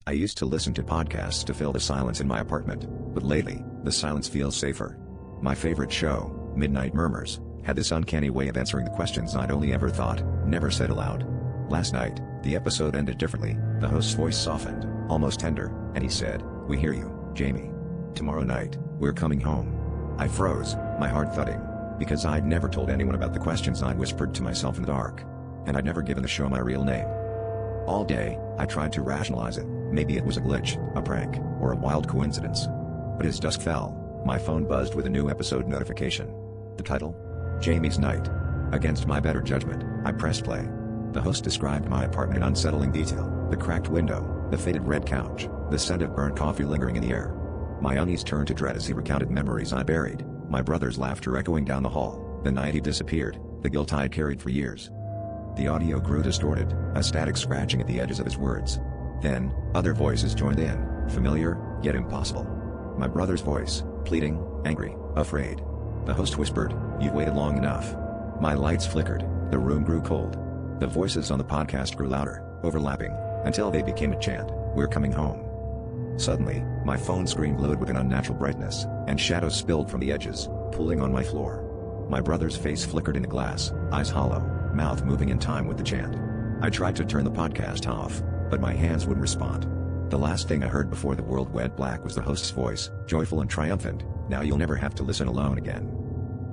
I used to listen to podcasts to fill the silence in my apartment, but lately, the silence feels safer. My favorite show, Midnight Murmurs, had this uncanny way of answering the questions I'd only ever thought, never said aloud. Last night, the episode ended differently. The host's voice softened, almost tender, and he said, "We hear you, Jamie. Tomorrow night, we're coming home." I froze, my heart thudding, because I'd never told anyone about the questions I'd whispered to myself in the dark. And I'd never given the show my real name. All day, I tried to rationalize it. Maybe it was a glitch, a prank, or a wild coincidence. But as dusk fell, my phone buzzed with a new episode notification. The title? Jamie's Night. Against my better judgment, I pressed play. The host described my apartment in unsettling detail: the cracked window, the faded red couch, the scent of burnt coffee lingering in the air. My unease turned to dread as he recounted memories I buried, my brother's laughter echoing down the hall, the night he disappeared, the guilt I'd carried for years. The audio grew distorted, a static scratching at the edges of his words. Then, other voices joined in, familiar, yet impossible. My brother's voice, pleading, angry, afraid. The host whispered, "You've waited long enough." My lights flickered, the room grew cold. The voices on the podcast grew louder, overlapping, until they became a chant, "We're coming home." Suddenly, my phone screen glowed with an unnatural brightness, and shadows spilled from the edges, pooling on my floor. My brother's face flickered in the glass, eyes hollow, mouth moving in time with the chant. I tried to turn the podcast off, but my hands wouldn't respond. The last thing I heard before the world went black was the host's voice, joyful and triumphant, "Now you'll never have to listen alone again."